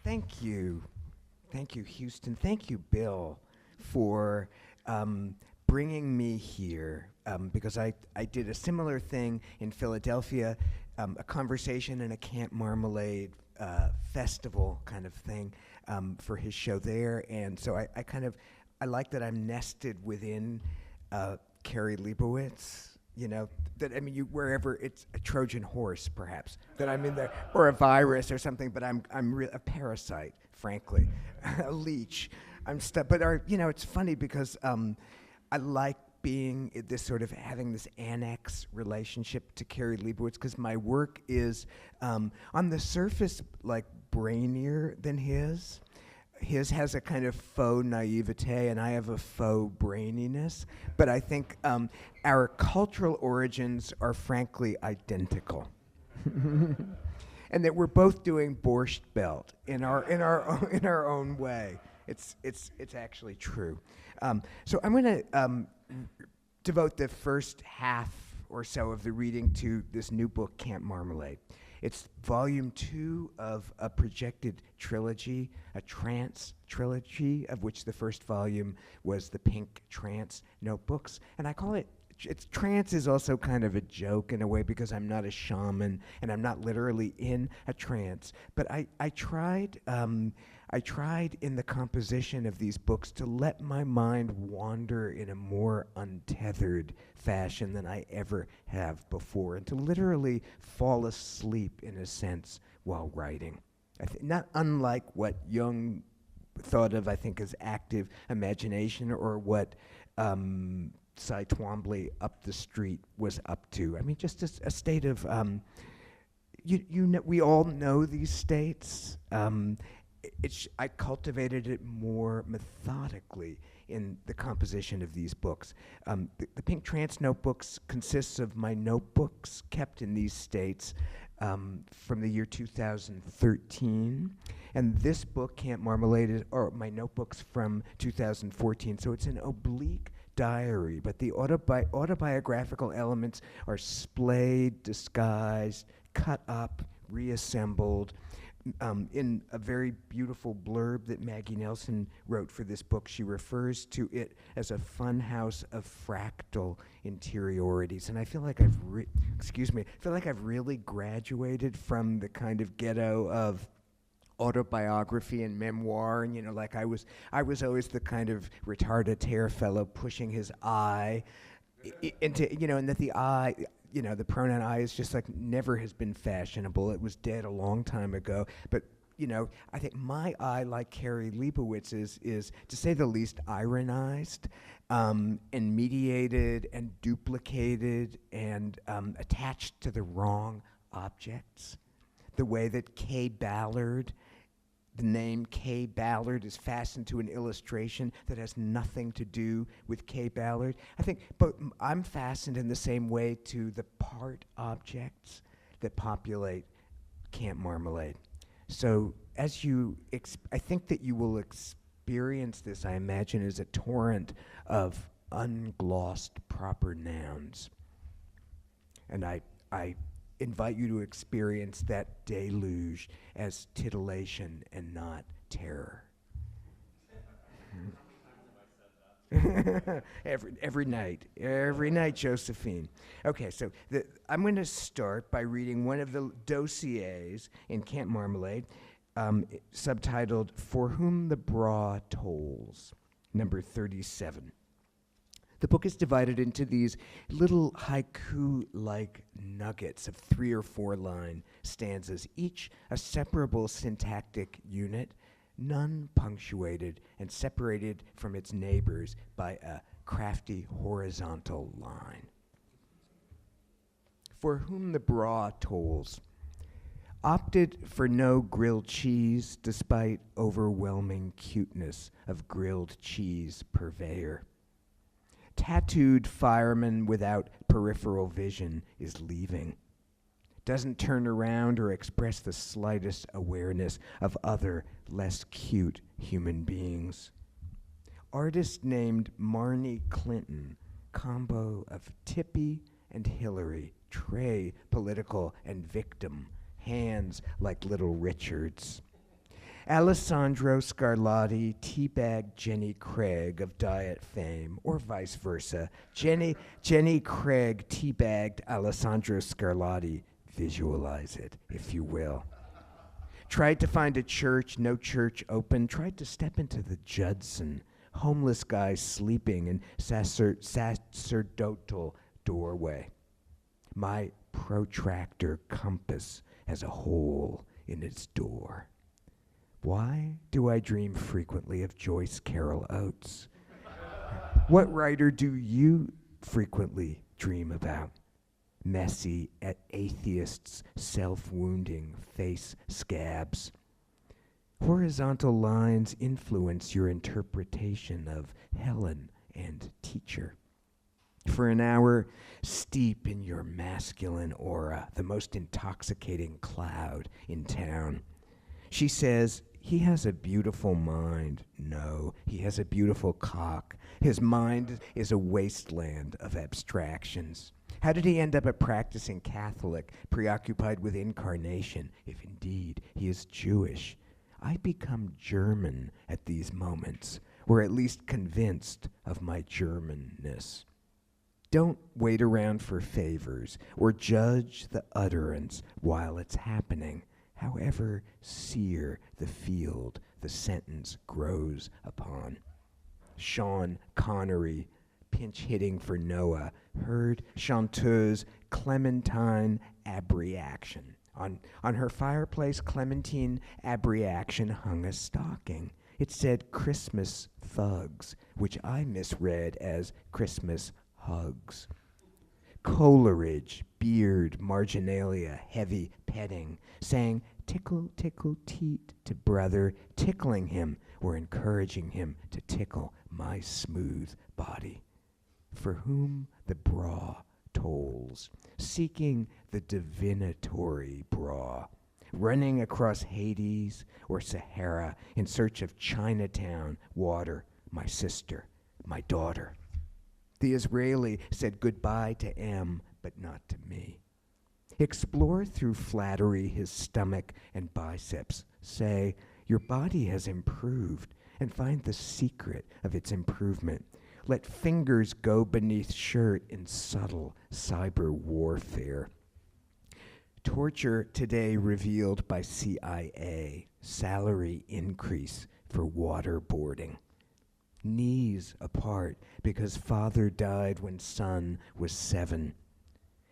Thank you. Thank you, Houston. Thank you, Bill, for bringing me here, because I did a similar thing in Philadelphia, a conversation in a Camp Marmalade festival kind of thing for his show there. And so I like that I'm nested within Cary Leibowitz. You know, that I mean, wherever it's a Trojan horse, perhaps that I'm in there, or a virus or something. But I'm a parasite, frankly, a leech. I'm stuck. But it's funny because I like being this sort of having this annex relationship to Cary Leibowitz because my work is on the surface like brainier than his. His has a kind of faux naivete, and I have a faux braininess. But I think our cultural origins are frankly identical, and that we're both doing Borscht Belt in our own way. It's actually true. So I'm going to devote the first half or so of the reading to this new book, Camp Marmalade. It's volume 2 of a projected trilogy, a trance trilogy, of which the first volume was the Pink Trance Notebooks. And I call it, trance is also kind of a joke in a way because I'm not a shaman and I'm not literally in a trance. But I tried in the composition of these books to let my mind wander in a more untethered fashion than I ever have before, and to literally fall asleep in a sense while writing. Not unlike what Jung thought of, I think, as active imagination, or what Cy Twombly up the street was up to. I mean, just a state of, we all know these states. I cultivated it more methodically in the composition of these books. The Pink Trance Notebooks consists of my notebooks kept in these states from the year 2013. And this book, Camp Marmalade, are my notebooks from 2014. So it's an oblique diary, but the autobiographical elements are splayed, disguised, cut up, reassembled. In a very beautiful blurb that Maggie Nelson wrote for this book, she refers to it as a fun house of fractal interiorities. And I feel like I've really graduated from the kind of ghetto of autobiography and memoir, and like I was always the kind of retardataire fellow pushing his I into, and that the I, the pronoun I is just like never has been fashionable. It was dead a long time ago. But, I think my I, like Cary Leibowitz, is to say the least ironized and mediated and duplicated and attached to the wrong objects. The way that Kay Ballard, the name Kay Ballard, is fastened to an illustration that has nothing to do with Kay Ballard. I think, but I'm fastened in the same way to the part objects that populate Camp Marmalade. So as I think that you will experience this, I imagine, as a torrent of unglossed proper nouns. And I invite you to experience that deluge as titillation and not terror. Every night, Josephine. Okay, so I'm going to start by reading one of the dossiers in Camp Marmalade, subtitled "For Whom the Bra Tolls," number 37. The book is divided into these little haiku-like nuggets of 3 or 4 line stanzas, each a separable syntactic unit, none punctuated and separated from its neighbors by a crafty horizontal line. For whom the bra tolls. Opted for no grilled cheese despite overwhelming cuteness of grilled cheese purveyor. Tattooed fireman without peripheral vision is leaving. Doesn't turn around or express the slightest awareness of other, less cute human beings. Artist named Marnie Clinton, combo of Tippy and Hillary, tray political and victim, hands like little Richards. Alessandro Scarlatti teabagged Jenny Craig of Diet fame, or vice versa. Jenny Craig teabagged Alessandro Scarlatti. Visualize it, if you will. Tried to find a church, no church open. Tried to step into the Judson. Homeless guy sleeping in sacerdotal doorway. My protractor compass has a hole in its door. Why do I dream frequently of Joyce Carol Oates? What writer do you frequently dream about? Messy atheists, self-wounding face scabs. Horizontal lines influence your interpretation of Helen and teacher. For an hour, steep in your masculine aura, the most intoxicating cloud in town. She says, he has a beautiful mind. No, he has a beautiful cock. His mind is a wasteland of abstractions. How did he end up a practicing Catholic, preoccupied with incarnation, if indeed he is Jewish? I become German at these moments, or at least convinced of my Germanness. Don't wait around for favors or judge the utterance while it's happening. However sere the field the sentence grows upon. Sean Connery, pinch hitting for Noah, heard chanteuse Clementine Abriaction. On her fireplace, Clementine Abriaction hung a stocking. It said Christmas thugs, which I misread as Christmas hugs. Coleridge, beard, marginalia, heavy petting, sang tickle, tickle, teat to brother, tickling him or encouraging him to tickle my smooth body. For whom the bra tolls, seeking the divinatory bra, running across Hades or Sahara in search of Chinatown water, my sister, my daughter. The Israeli said goodbye to M, but not to me. Explore through flattery his stomach and biceps. Say, your body has improved, and find the secret of its improvement. Let fingers go beneath shirt in subtle cyber warfare. Torture today revealed by CIA. Salary increase for waterboarding. Knees apart because father died when son was 7.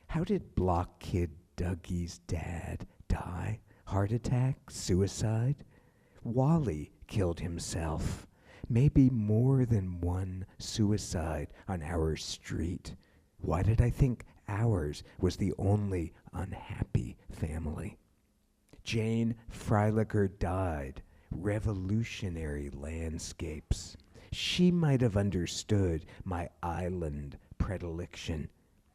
How did Block Kid Dougie's dad die? Heart attack? Suicide? Wally killed himself. Maybe more than one suicide on our street. Why did I think ours was the only unhappy family? Jane Freilicher died. Revolutionary landscapes. She might have understood my island predilection.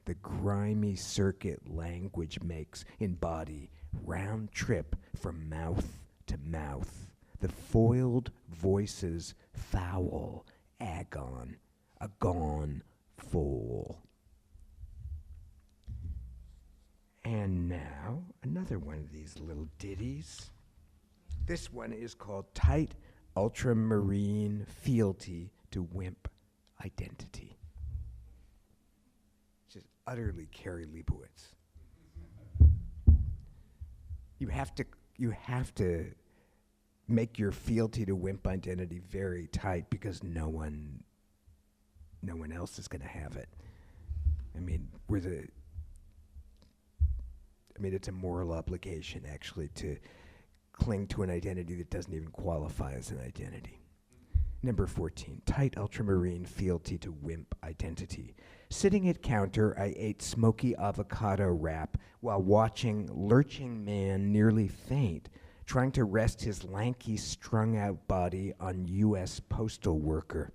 The grimy circuit language makes in body, round trip from mouth to mouth. The foiled voices foul, agon, a gone foal. And now, another one of these little ditties. This one is called Tight Ultramarine Fealty to Wimp Identity. Just utterly Cary Leibowitz. You have to make your fealty to wimp identity very tight because no one else is going to have it. I mean, it's a moral obligation actually to cling to an identity that doesn't even qualify as an identity. Number 14, tight ultramarine fealty to wimp identity. Sitting at counter, I ate smoky avocado wrap while watching lurching man nearly faint, trying to rest his lanky, strung-out body on U.S. postal worker.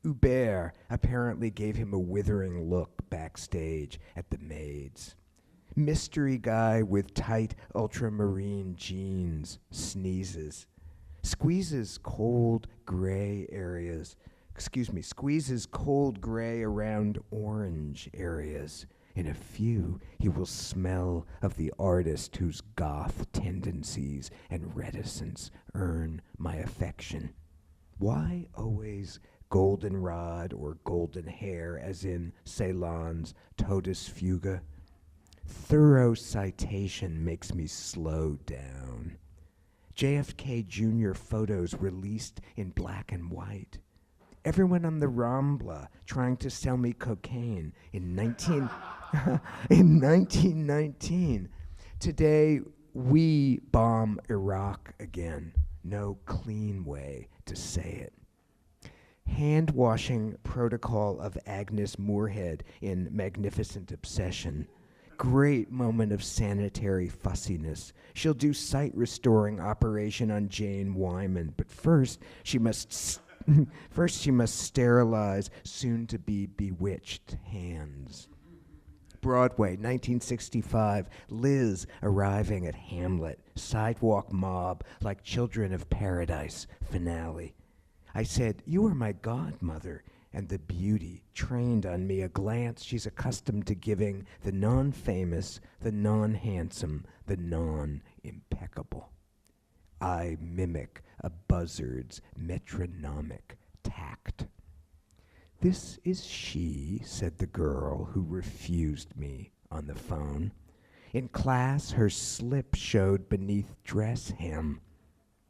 Hubert apparently gave him a withering look backstage at the maids. Mystery guy with tight ultramarine jeans squeezes cold gray around orange areas. In a few, he will smell of the artist whose goth tendencies and reticence earn my affection. Why always goldenrod or golden hair, as in Ceylon's Totus Fuga? Thorough citation makes me slow down. JFK Jr. photos released in black and white. Everyone on the Rambla trying to sell me cocaine in 1919. Today, we bomb Iraq again. No clean way to say it. Hand-washing protocol of Agnes Moorehead in Magnificent Obsession. Great moment of sanitary fussiness. She'll do sight-restoring operation on Jane Wyman, but first she must sterilize soon-to-be bewitched hands. Broadway, 1965, Liz arriving at Hamlet, sidewalk mob like Children of Paradise finale. I said, "You are my godmother," and the beauty trained on me a glance she's accustomed to giving the non-famous, the non-handsome, the non-impeccable. I mimic a buzzard's metronomic tact. "This is she," said the girl who refused me on the phone. In class, her slip showed beneath dress hem.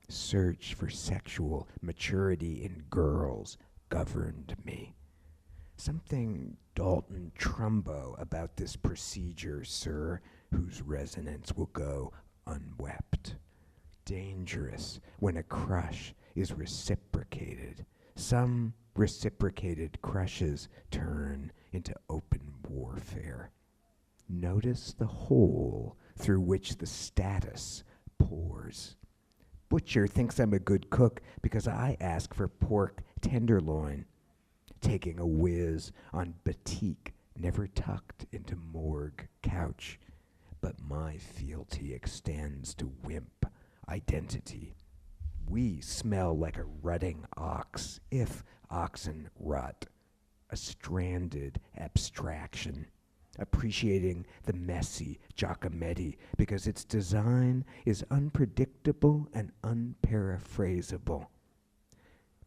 Search for sexual maturity in girls governed me. Something Dalton Trumbo about this procedure, sir, whose resonance will go unwept. Dangerous when a crush is reciprocated. Some reciprocated crushes turn into open warfare. Notice the hole through which the status pours. Butcher thinks I'm a good cook because I ask for pork tenderloin, taking a whiz on batik never tucked into morgue couch. But my fealty extends to wimp identity. We smell like a rutting ox, if oxen rut, a stranded abstraction, appreciating the messy Giacometti because its design is unpredictable and unparaphrasable.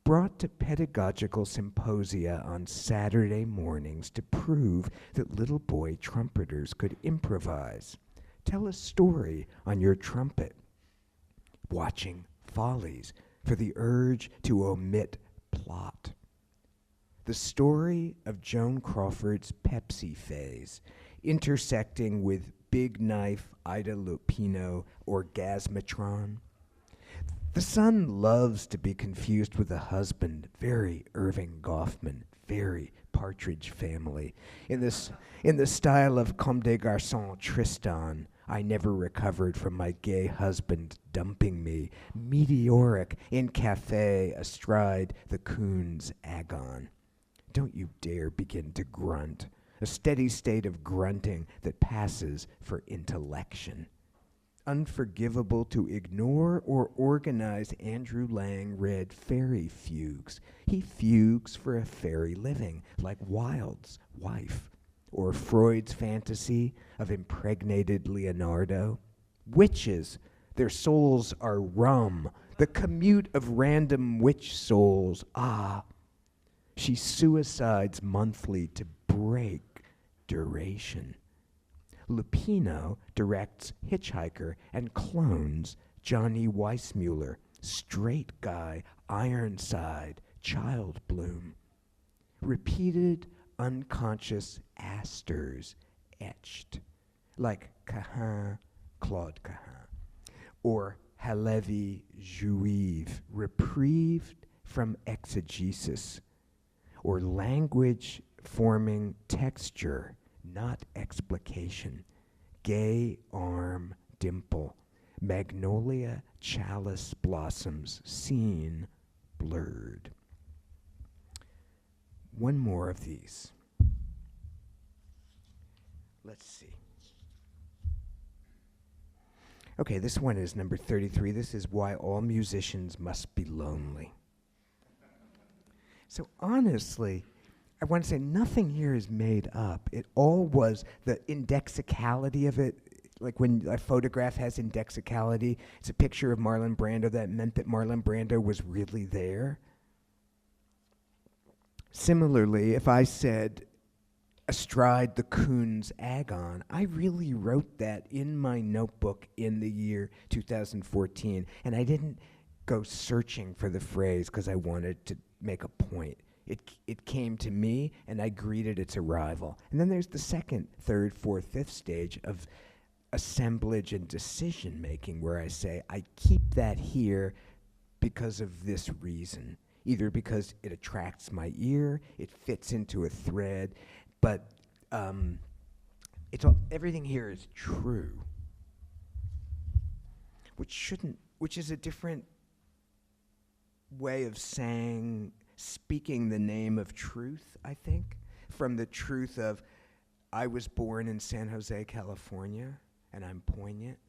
Brought to pedagogical symposia on Saturday mornings to prove that little boy trumpeters could improvise. Tell a story on your trumpet. Watching Follies for the urge to omit plot. The story of Joan Crawford's Pepsi phase, intersecting with Big Knife Ida Lupino Orgasmatron. The son loves to be confused with the husband, very Irving Goffman, very Partridge Family. In the style of Comme des Garçons Tristan, I never recovered from my gay husband dumping me, meteoric in cafe astride the coon's agon. Don't you dare begin to grunt, a steady state of grunting that passes for intellection. Unforgivable to ignore or organize Andrew Lang read fairy fugues. He fugues for a fairy living, like Wilde's wife. Or Freud's fantasy of impregnated Leonardo. Witches, their souls are rum, the commute of random witch souls. Ah, she suicides monthly to break duration. Lupino directs Hitchhiker and clones Johnny Weissmuller, straight guy, Ironside, Child Bloom. Repeated unconscious asters etched, like Cahin, Claude Cahin, or Halevi Juive, reprieved from exegesis, or language forming texture, not explication, gay arm dimple, magnolia chalice blossoms seen blurred. One more of these. Let's see. Okay, this one is number 33. This is Why All Musicians Must Be Lonely. So honestly, I want to say nothing here is made up. It all was the indexicality of it. Like when a photograph has indexicality, it's a picture of Marlon Brando. That meant that Marlon Brando was really there. Similarly, if I said astride the Coon's Agon, I really wrote that in my notebook in the year 2014, and I didn't go searching for the phrase because I wanted to make a point. It came to me, and I greeted its arrival. And then there's the second, third, fourth, fifth stage of assemblage and decision-making, where I say, I keep that here because of this reason. Either because it attracts my ear, it fits into a thread, but everything here is true, which is a different way of speaking the name of truth, I think, from the truth of, I was born in San Jose, California, and I'm poignant.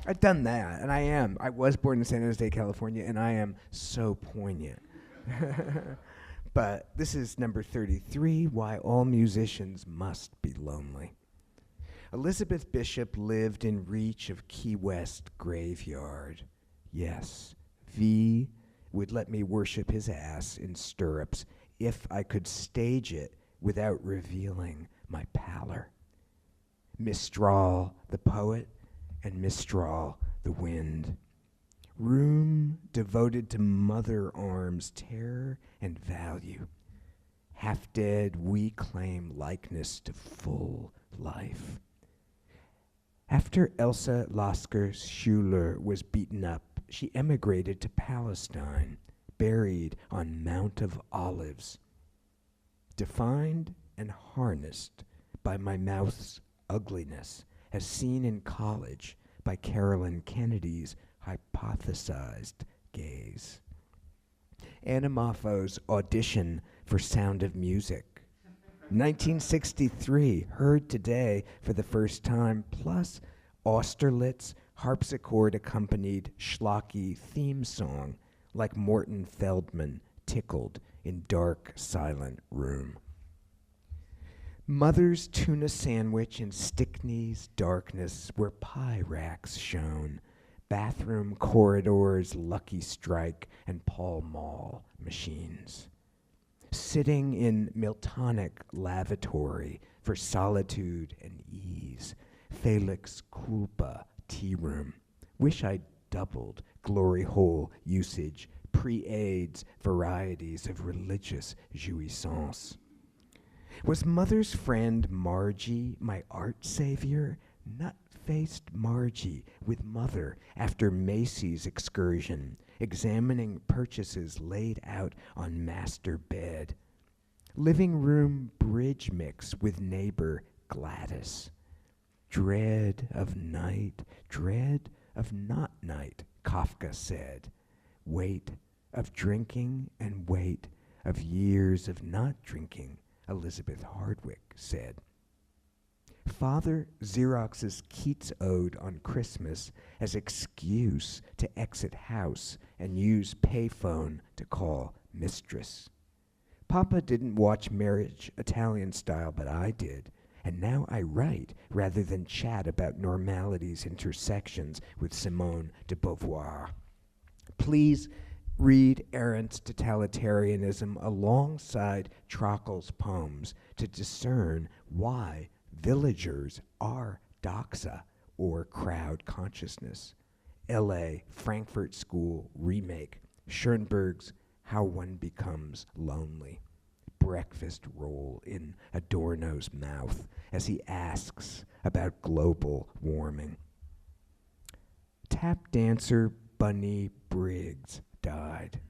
I've done that, and I am. I was born in San Jose, California, and I am so poignant. But this is number 33, Why All Musicians Must Be Lonely. Elizabeth Bishop lived in reach of Key West graveyard. Yes, V would let me worship his ass in stirrups if I could stage it without revealing my pallor. Mistral, the poet, and Mistral, the wind. Room devoted to mother arms, terror and value. Half dead, we claim likeness to full life. After Elsa Lasker Schuler was beaten up, she emigrated to Palestine, buried on Mount of Olives. Defined and harnessed by my mouth's ugliness, as seen in college by Carolyn Kennedy's hypothesized gaze. Anna Moffo's audition for Sound of Music. 1963, heard today for the first time, plus Austerlitz harpsichord-accompanied schlocky theme song, like Morton Feldman tickled in dark, silent room. Mother's tuna sandwich in Stickney's darkness where pie racks shone, bathroom corridors, Lucky Strike, and Pall Mall machines. Sitting in Miltonic lavatory for solitude and ease, Felix Culpa tea room. Wish I'd doubled glory hole usage, pre-AIDS varieties of religious jouissance. Was mother's friend Margie my art savior? Nut-faced Margie with mother after Macy's excursion, examining purchases laid out on master bed. Living room bridge mix with neighbor Gladys. Dread of night, dread of not night, Kafka said. Weight of drinking and weight of years of not drinking, Elizabeth Hardwick said. Father Xerox's Keats Ode on Christmas as excuse to exit house and use payphone to call mistress. Papa didn't watch Marriage Italian Style, but I did. And now I write rather than chat about normality's intersections with Simone de Beauvoir. Please read Arendt's totalitarianism alongside Trockel's poems to discern why villagers are doxa, or crowd consciousness. L.A. Frankfurt School remake, Schoenberg's How One Becomes Lonely. Breakfast roll in Adorno's mouth as he asks about global warming. Tap dancer Bunny Briggs died.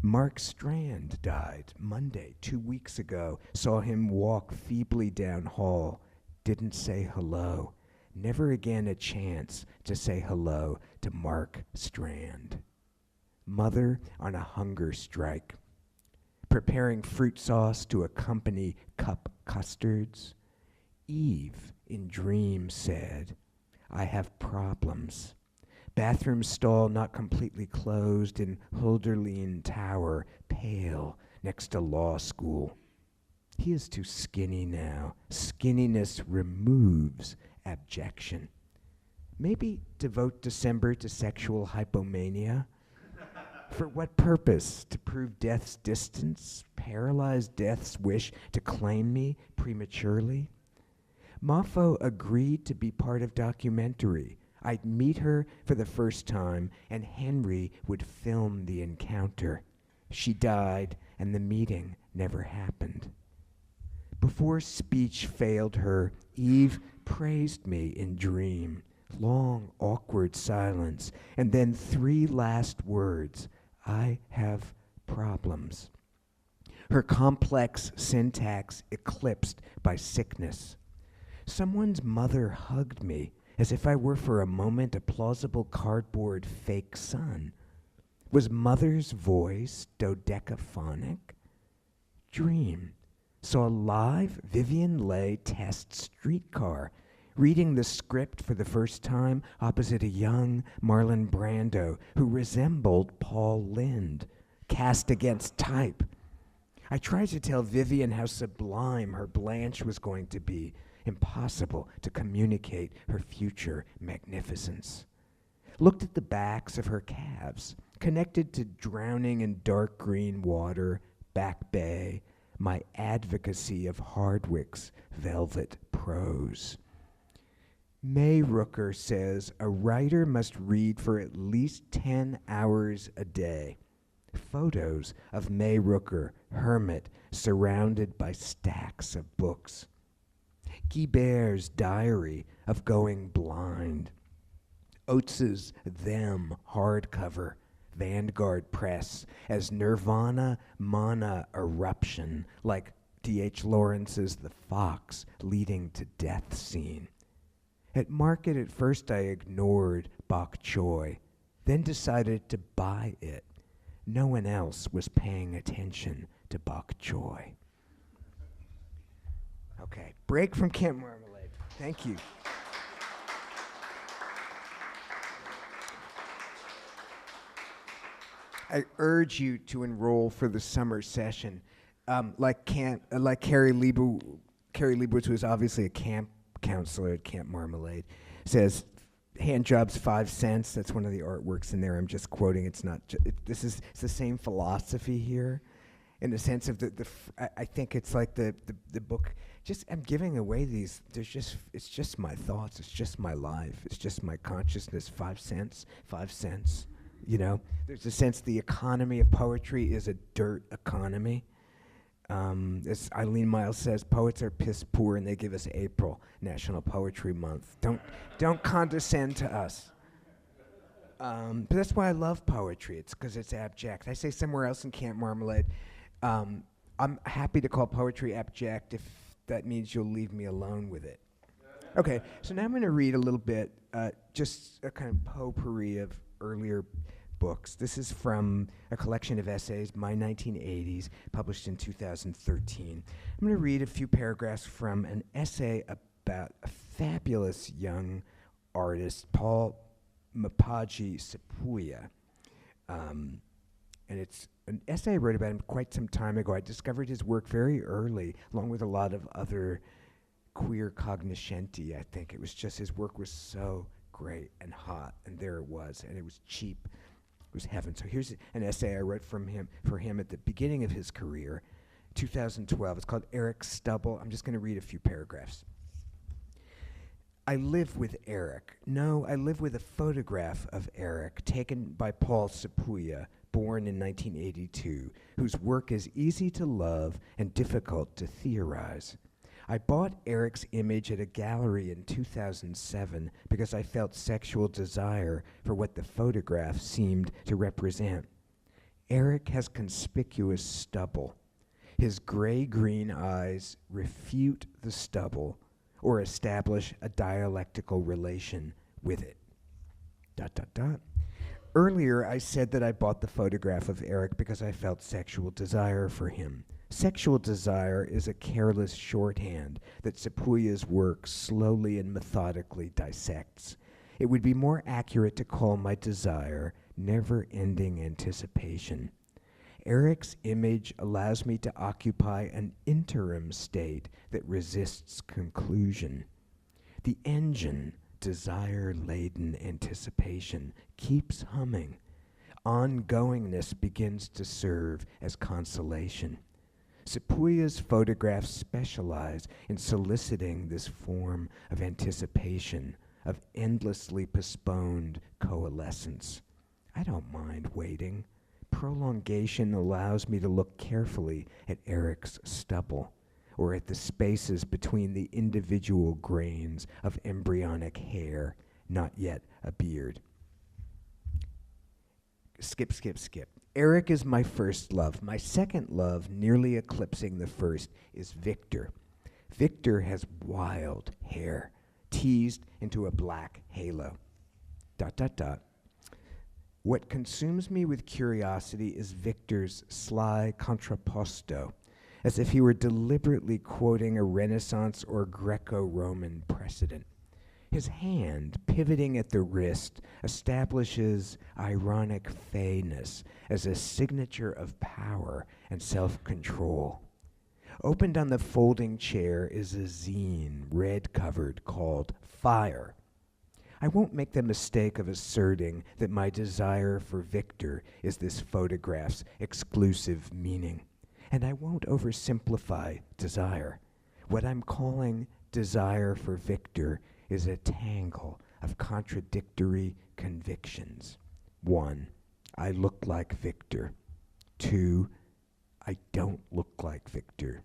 Mark Strand died Monday, 2 weeks ago. Saw him walk feebly down hall. Didn't say hello. Never again a chance to say hello to Mark Strand. Mother on a hunger strike. Preparing fruit sauce to accompany cup custards. Eve in dream said, I have problems. Bathroom stall not completely closed in Hölderlin Tower, pale, next to law school. He is too skinny now. Skinniness removes abjection. Maybe devote December to sexual hypomania? For what purpose? To prove death's distance? Paralyze death's wish to claim me prematurely? Moffo agreed to be part of documentary. I'd meet her for the first time, and Henry would film the encounter. She died, and the meeting never happened. Before speech failed her, Eve praised me in dream. Long, awkward silence, and then 3 last words. I have problems. Her complex syntax eclipsed by sickness. Someone's mother hugged me as if I were for a moment a plausible cardboard fake son. Was mother's voice dodecaphonic? Dream. Saw live Vivian Leigh test Streetcar, reading the script for the first time opposite a young Marlon Brando who resembled Paul Lynde, cast against type. I tried to tell Vivian how sublime her Blanche was going to be, impossible to communicate her future magnificence. Looked at the backs of her calves, connected to drowning in dark green water, Back Bay, my advocacy of Hardwick's velvet prose. May Rooker says a writer must read for at least 10 hours a day. Photos of May Rooker, hermit, surrounded by stacks of books. Guibert's diary of going blind. Oates's Them hardcover, Vanguard Press, as Nirvana Mana eruption, like D.H. Lawrence's The Fox leading to death scene. At market, at first I ignored bok choy, then decided to buy it. No one else was paying attention to bok choy. Okay, break from Camp Marmalade. Thank you. I urge you to enroll for the summer session. Like Cary Leibowitz, who is obviously a camp counselor at Camp Marmalade, says, hand jobs 5 cents. That's one of the artworks in there. I'm just quoting. It's not. It's the same philosophy here, in the sense of I think it's like the book. Just I'm giving away these. It's just my thoughts. It's just my life. It's just my consciousness. 5 cents. 5 cents. You know, there's a sense the economy of poetry is a dirt economy. As Eileen Miles says, poets are piss poor and they give us April, National Poetry Month. Don't condescend to us. But that's why I love poetry. It's because it's abject. I say somewhere else in Camp Marmalade, I'm happy to call poetry abject if that means you'll leave me alone with it. Okay, so now I'm going to read a little bit, just a kind of potpourri of earlier books. This is from a collection of essays, My 1980s, published in 2013. I'm going to read a few paragraphs from an essay about a fabulous young artist, Paul Mapaji Sepuya. And it's an essay I wrote about him quite some time ago. I discovered his work very early, along with a lot of other queer cognoscenti, I think. It was just his work was so great and hot, and there it was, and it was cheap. It was heaven. So here's an essay I wrote for him at the beginning of his career, 2012. It's called Eric Stubble. I'm just going to read a few paragraphs. I live with Eric. No, I live with a photograph of Eric taken by Paul Sepuya, born in 1982, whose work is easy to love and difficult to theorize. I bought Eric's image at a gallery in 2007 because I felt sexual desire for what the photograph seemed to represent. Eric has conspicuous stubble. His gray-green eyes refute the stubble or establish a dialectical relation with it. ... Earlier, I said that I bought the photograph of Eric because I felt sexual desire for him. Sexual desire is a careless shorthand that Sepuya's work slowly and methodically dissects. It would be more accurate to call my desire never-ending anticipation. Eric's image allows me to occupy an interim state that resists conclusion. The engine, desire-laden anticipation, keeps humming. Ongoingness begins to serve as consolation. Sepuya's photographs specialize in soliciting this form of anticipation, of endlessly postponed coalescence. I don't mind waiting. Prolongation allows me to look carefully at Eric's stubble, or at the spaces between the individual grains of embryonic hair, not yet a beard. Skip, skip, skip. Eric is my first love. My second love, nearly eclipsing the first, is Victor. Victor has wild hair, teased into a black halo. ... What consumes me with curiosity is Victor's sly contrapposto, as if he were deliberately quoting a Renaissance or Greco-Roman precedent. His hand, pivoting at the wrist, establishes ironic feyness as a signature of power and self-control. Opened on the folding chair is a zine, red-covered, called Fire. I won't make the mistake of asserting that my desire for Victor is this photograph's exclusive meaning. And I won't oversimplify desire. What I'm calling desire for Victor is a tangle of contradictory convictions. 1, I look like Victor. 2, I don't look like Victor.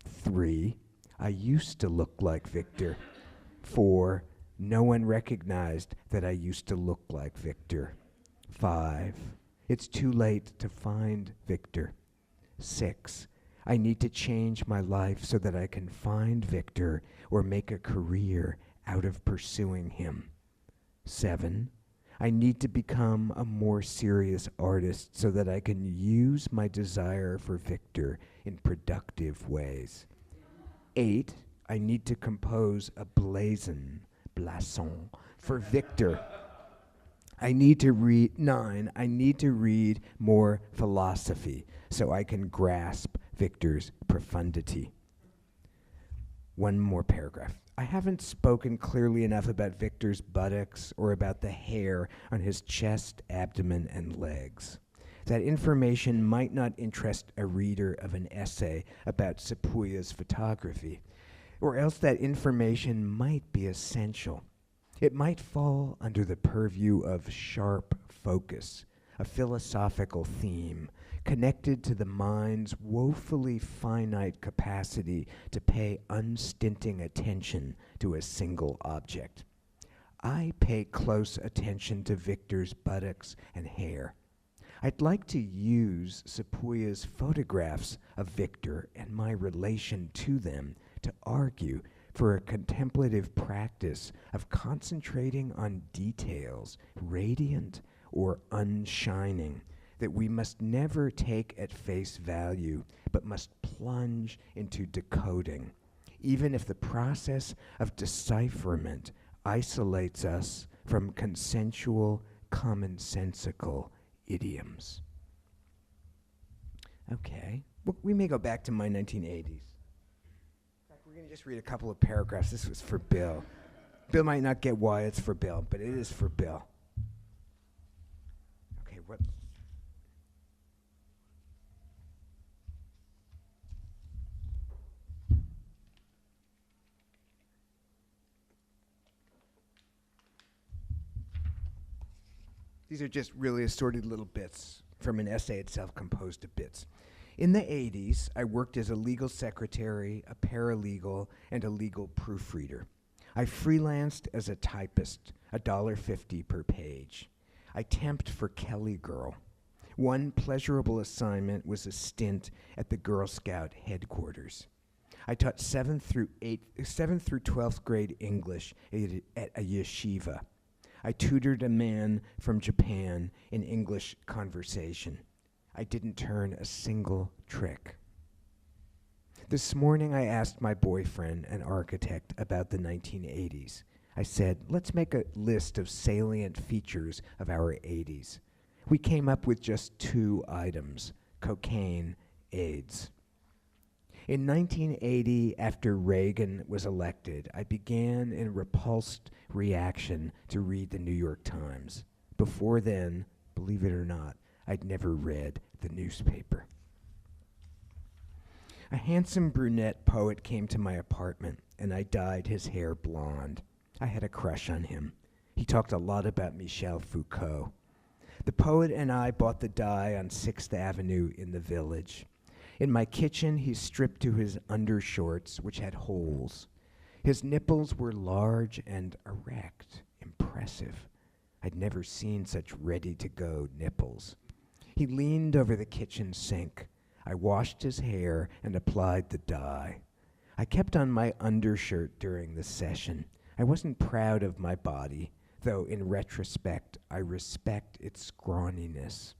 3, I used to look like Victor. 4, no one recognized that I used to look like Victor. 5, it's too late to find Victor. 6, I need to change my life so that I can find Victor or make a career out of pursuing him. 7, I need to become a more serious artist so that I can use my desire for Victor in productive ways. 8, I need to compose a blason for Victor. I need to read 9, I need to read more philosophy so I can grasp Victor's profundity. One more paragraph. I haven't spoken clearly enough about Victor's buttocks or about the hair on his chest, abdomen, and legs. That information might not interest a reader of an essay about Sepuya's photography, or else that information might be essential. It might fall under the purview of sharp focus, a philosophical theme, connected to the mind's woefully finite capacity to pay unstinting attention to a single object. I pay close attention to Victor's buttocks and hair. I'd like to use Sepuya's photographs of Victor and my relation to them to argue for a contemplative practice of concentrating on details, radiant or unshining, that we must never take at face value, but must plunge into decoding, even if the process of decipherment isolates us from consensual, commonsensical idioms. Okay, well, we may go back to my 1980s. We're going to just read a couple of paragraphs. This was for Bill. Bill might not get why it's for Bill, but it is for Bill. Okay, what? These are just really assorted little bits from an essay itself composed of bits. In the 80s, I worked as a legal secretary, a paralegal, and a legal proofreader. I freelanced as a typist, $1.50 per page. I temped for Kelly Girl. One pleasurable assignment was a stint at the Girl Scout headquarters. I taught 7th through 12th grade English at a yeshiva. I tutored a man from Japan in English conversation. I didn't turn a single trick. This morning I asked my boyfriend, an architect, about the 1980s. I said, let's make a list of salient features of our 80s. We came up with just 2 items: cocaine, AIDS. In 1980, after Reagan was elected, I began in repulsed reaction to read the New York Times. Before then, believe it or not, I'd never read the newspaper. A handsome brunette poet came to my apartment, and I dyed his hair blonde. I had a crush on him. He talked a lot about Michel Foucault. The poet and I bought the dye on 6th Avenue in the Village. In my kitchen, he stripped to his undershorts, which had holes. His nipples were large and erect, impressive. I'd never seen such ready-to-go nipples. He leaned over the kitchen sink. I washed his hair and applied the dye. I kept on my undershirt during the session. I wasn't proud of my body, though in retrospect, I respect its scrawniness.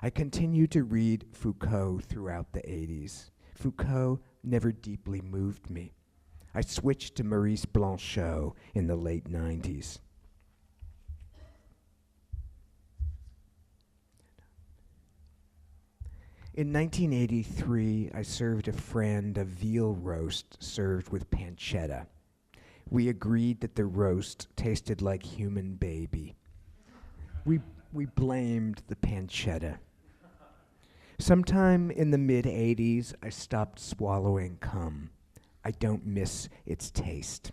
I continued to read Foucault throughout the 80s. Foucault never deeply moved me. I switched to Maurice Blanchot in the late 90s. In 1983, I served a friend a veal roast served with pancetta. We agreed that the roast tasted like human baby. We blamed the pancetta. Sometime in the mid-'80s, I stopped swallowing cum. I don't miss its taste.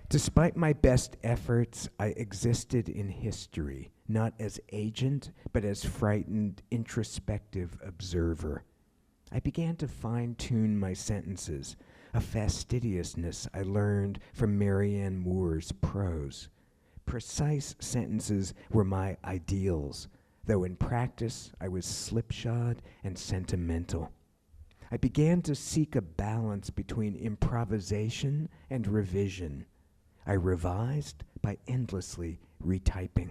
Despite my best efforts, I existed in history, not as agent, but as frightened, introspective observer. I began to fine-tune my sentences, a fastidiousness I learned from Marianne Moore's prose. Precise sentences were my ideals, though in practice I was slipshod and sentimental. I began to seek a balance between improvisation and revision. I revised by endlessly retyping.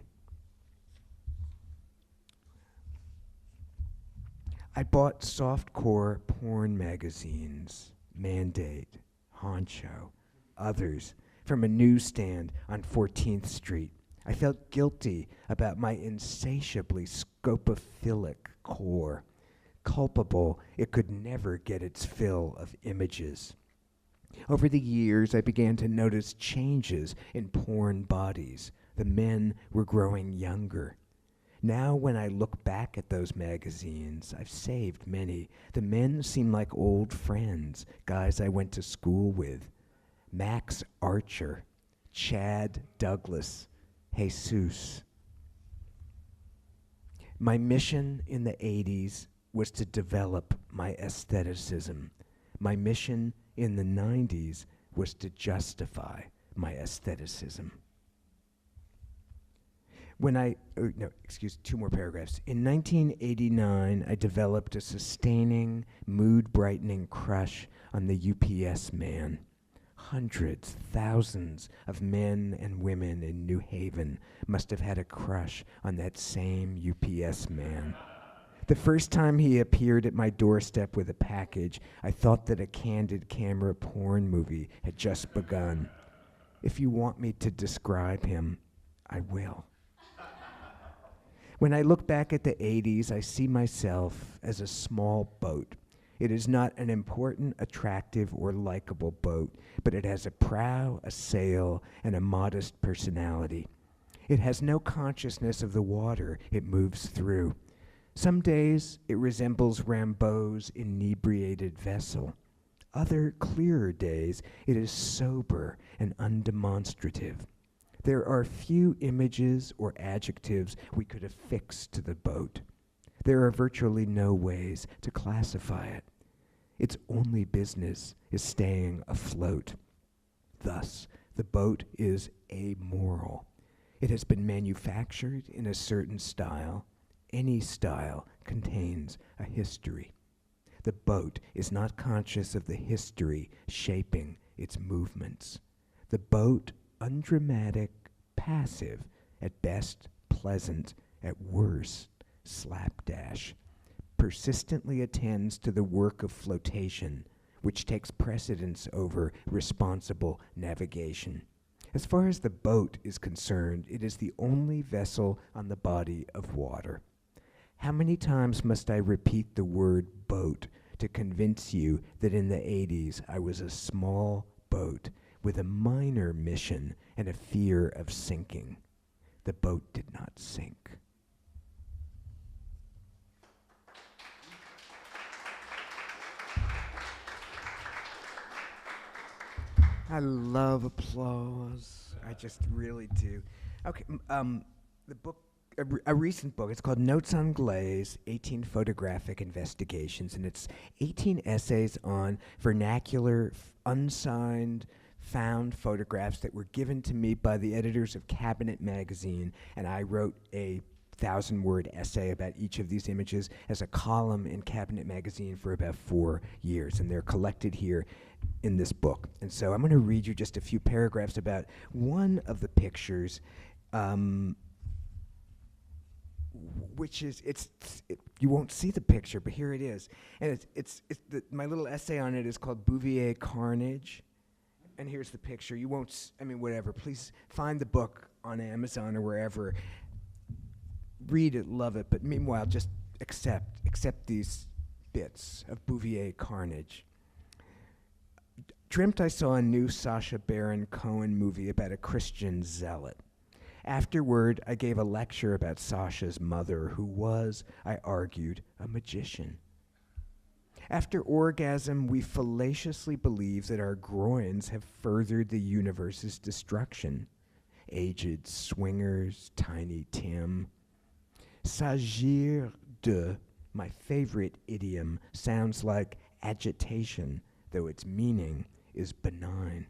I bought softcore porn magazines, Mandate, Honcho, others, from a newsstand on 14th Street. I felt guilty about my insatiably scopophilic core, culpable it could never get its fill of images. Over the years, I began to notice changes in porn bodies. The men were growing younger. Now, when I look back at those magazines, I've saved many. The men seem like old friends, guys I went to school with. Max Archer, Chad Douglas, Jesus. My mission in the 80s was to develop my aestheticism. My mission in the 90s was to justify my aestheticism. Two more paragraphs. In 1989, I developed a sustaining, mood-brightening crush on the UPS man. Hundreds, thousands of men and women in New Haven must have had a crush on that same UPS man. The first time he appeared at my doorstep with a package, I thought that a candid camera porn movie had just begun. If you want me to describe him, I will. When I look back at the 80s, I see myself as a small boat. It is not an important, attractive, or likable boat, but it has a prow, a sail, and a modest personality. It has no consciousness of the water it moves through. Some days it resembles Rimbaud's inebriated vessel. Other, clearer days, it is sober and undemonstrative. There are few images or adjectives we could affix to the boat. There are virtually no ways to classify it. Its only business is staying afloat. Thus, the boat is amoral. It has been manufactured in a certain style. Any style contains a history. The boat is not conscious of the history shaping its movements. The boat, undramatic, passive, at best pleasant, at worst slapdash, persistently attends to the work of flotation, which takes precedence over responsible navigation. As far as the boat is concerned, it is the only vessel on the body of water. How many times must I repeat the word boat to convince you that in the 80s I was a small boat with a minor mission and a fear of sinking? The boat did not sink. I love applause. I just really do. Okay, the book, a recent book, it's called Notes on Glaze, 18 Photographic Investigations, and it's 18 essays on vernacular, unsigned, found photographs that were given to me by the editors of Cabinet magazine, and I wrote a 1,000-word essay about each of these images as a column in Cabinet magazine for about 4 years, and they're collected here in this book. And so I'm going to read you just a few paragraphs about one of the pictures, which is, you won't see the picture, but here it is. And my little essay on it is called Bouvier Carnage. And here's the picture. You won't, whatever. Please find the book on Amazon or wherever. Read it, love it, but meanwhile, just accept these bits of Bouvier Carnage. Dreamt I saw a new Sacha Baron Cohen movie about a Christian zealot. Afterward, I gave a lecture about Sacha's mother, who was, I argued, a magician. After orgasm, we fallaciously believe that our groins have furthered the universe's destruction. Aged swingers, Tiny Tim. S'agir de, my favorite idiom, sounds like agitation, though its meaning is benign.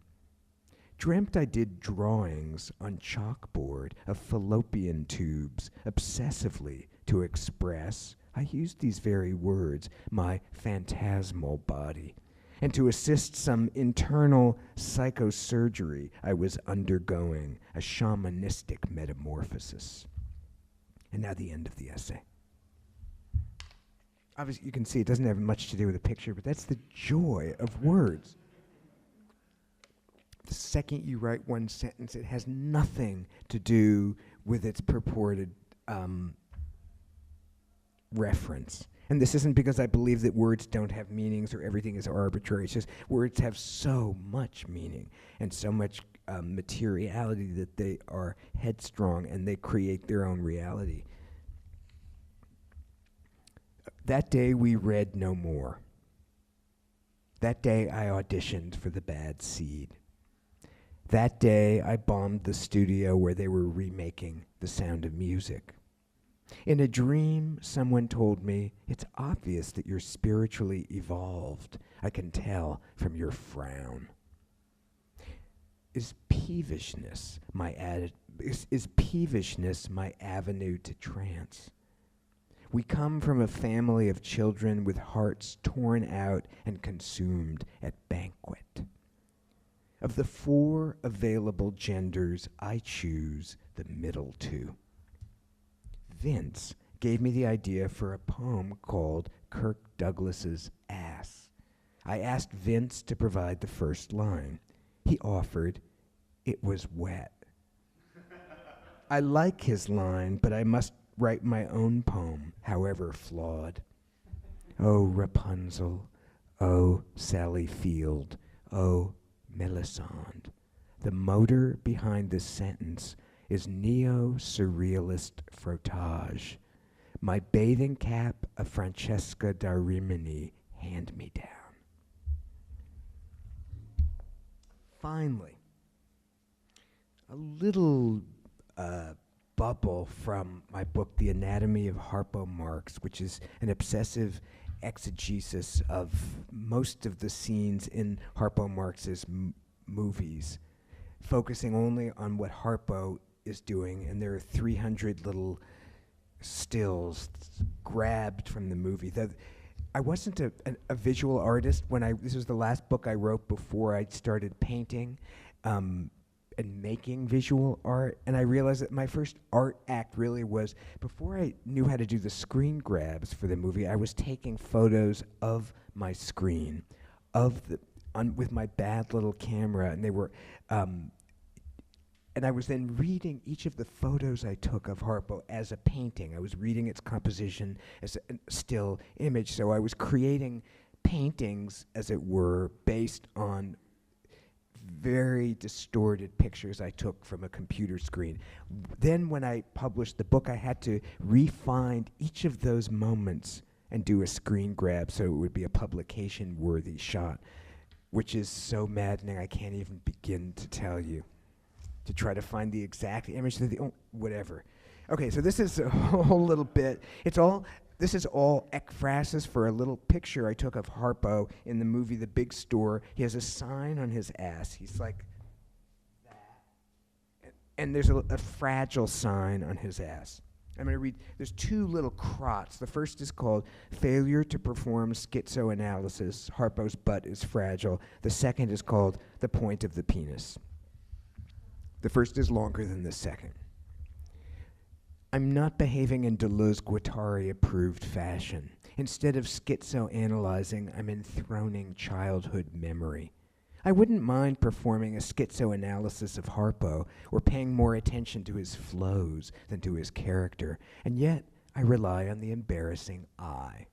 Dreamt I did drawings on chalkboard of fallopian tubes obsessively to express, I used these very words, my phantasmal body, and to assist some internal psychosurgery I was undergoing, a shamanistic metamorphosis. And now the end of the essay. Obviously, you can see it doesn't have much to do with the picture, but that's the joy of words. The second you write one sentence, it has nothing to do with its purported reference. And this isn't because I believe that words don't have meanings or everything is arbitrary. It's just words have so much meaning and so much materiality that they are headstrong and they create their own reality. That day we read no more. That day I auditioned for The Bad Seed. That day I bombed the studio where they were remaking The Sound of Music. In a dream, someone told me, it's obvious that you're spiritually evolved. I can tell from your frown. Is peevishness my avenue to trance? We come from a family of children with hearts torn out and consumed at banquet. Of the 4 available genders, I choose the middle 2. Vince gave me the idea for a poem called Kirk Douglas's Ass. I asked Vince to provide the first line. He offered, it was wet. I like his line, but I must write my own poem, however flawed. Oh, Rapunzel, oh, Sally Field, oh, Melisande. The motor behind this sentence is neo-surrealist frottage. My bathing cap, a Francesca da Rimini hand-me-down. Finally, a little bubble from my book, The Anatomy of Harpo Marx, which is an obsessive exegesis of most of the scenes in Harpo Marx's movies, focusing only on what Harpo is doing, and there are 300 little stills grabbed from the movie. I wasn't a visual artist when this was the last book I wrote before I started painting and making visual art, and I realized that my first art act really was, before I knew how to do the screen grabs for the movie, I was taking photos of my screen, with my bad little camera, and they were And I was then reading each of the photos I took of Harpo as a painting. I was reading its composition as a still image. So I was creating paintings, as it were, based on very distorted pictures I took from a computer screen. Then when I published the book, I had to refine each of those moments and do a screen grab so it would be a publication-worthy shot, which is so maddening I can't even begin to tell you. To try to find the exact image, whatever. Okay, so this is a whole little bit. This is all ekphrasis for a little picture I took of Harpo in the movie The Big Store. He has a sign on his ass. He's like that. And there's a fragile sign on his ass. I'm going to read, there's two little crots. The first is called Failure to Perform Schizoanalysis. Harpo's butt is fragile. The second is called The Point of the Penis. The first is longer than the second. I'm not behaving in Deleuze-Guattari-approved fashion. Instead of schizoanalyzing, I'm enthroning childhood memory. I wouldn't mind performing a schizoanalysis of Harpo or paying more attention to his flows than to his character, and yet I rely on the embarrassing I.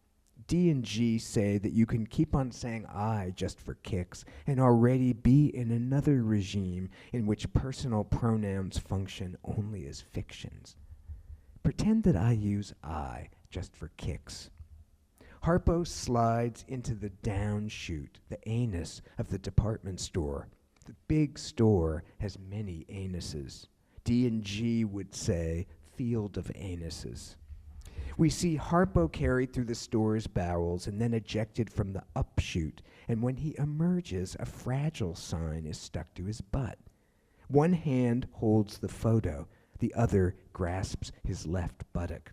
D and G say that you can keep on saying I just for kicks and already be in another regime in which personal pronouns function only as fictions. Pretend that I use I just for kicks. Harpo slides into the down chute, the anus of the department store. The big store has many anuses. D and G would say field of anuses. We see Harpo carried through the store's bowels and then ejected from the upshoot, and when he emerges, a fragile sign is stuck to his butt. One hand holds the photo, the other grasps his left buttock.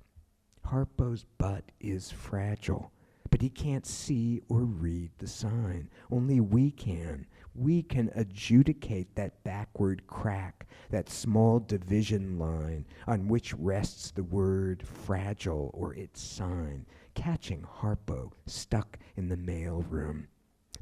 Harpo's butt is fragile, but he can't see or read the sign. Only we can. We can adjudicate that backward crack, that small division line on which rests the word fragile or its sign, catching Harpo stuck in the mail room.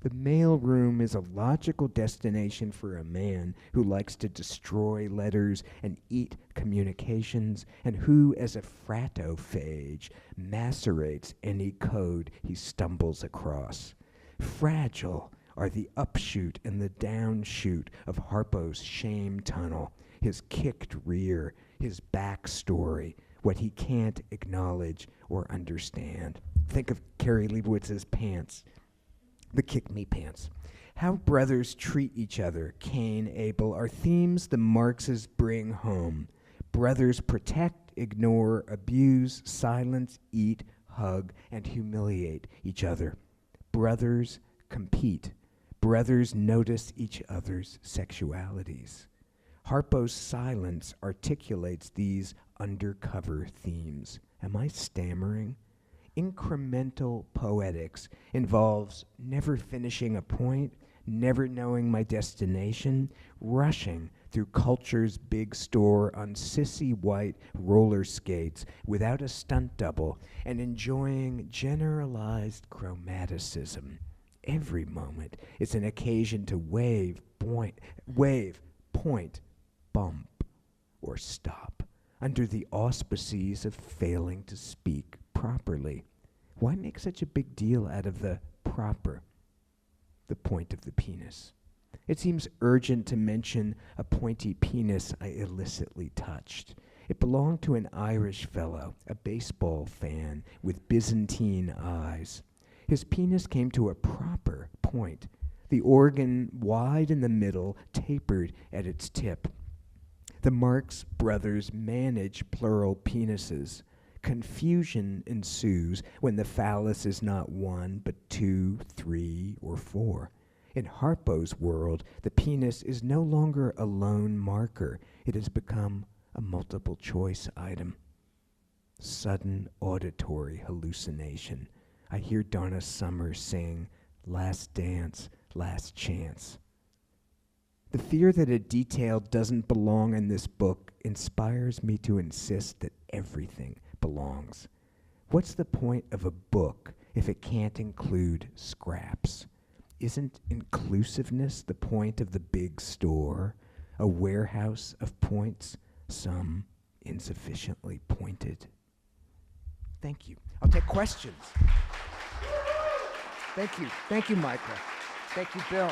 The mail room is a logical destination for a man who likes to destroy letters and eat communications, and who, as a fratophage, macerates any code he stumbles across. Fragile are the upshoot and the downshoot of Harpo's shame tunnel, his kicked rear, his backstory, what he can't acknowledge or understand. Think of Cary Leibowitz's pants, the kick-me pants. How brothers treat each other, Cain, Abel, are themes the Marxes bring home. Brothers protect, ignore, abuse, silence, eat, hug, and humiliate each other. Brothers compete. Brothers notice each other's sexualities. Harpo's silence articulates these undercover themes. Am I stammering? Incremental poetics involves never finishing a point, never knowing my destination, rushing through culture's big store on sissy white roller skates without a stunt double, and enjoying generalized chromaticism. Every moment is an occasion to wave, point, bump, or stop under the auspices of failing to speak properly. Why make such a big deal out of the proper, the point of the penis? It seems urgent to mention a pointy penis I illicitly touched. It belonged to an Irish fellow, a baseball fan with Byzantine eyes. His penis came to a proper point, the organ wide in the middle, tapered at its tip. The Marx brothers manage plural penises. Confusion ensues when the phallus is not one, but 2, 3, or 4. In Harpo's world, the penis is no longer a lone marker. It has become a multiple choice item. Sudden auditory hallucination. I hear Donna Summer sing, "Last Dance, Last Chance." The fear that a detail doesn't belong in this book inspires me to insist that everything belongs. What's the point of a book if it can't include scraps? Isn't inclusiveness the point of the big store? a warehouse of points, some insufficiently pointed. Thank you. I'll take questions. Thank you. Thank you, Michael. Thank you, Bill.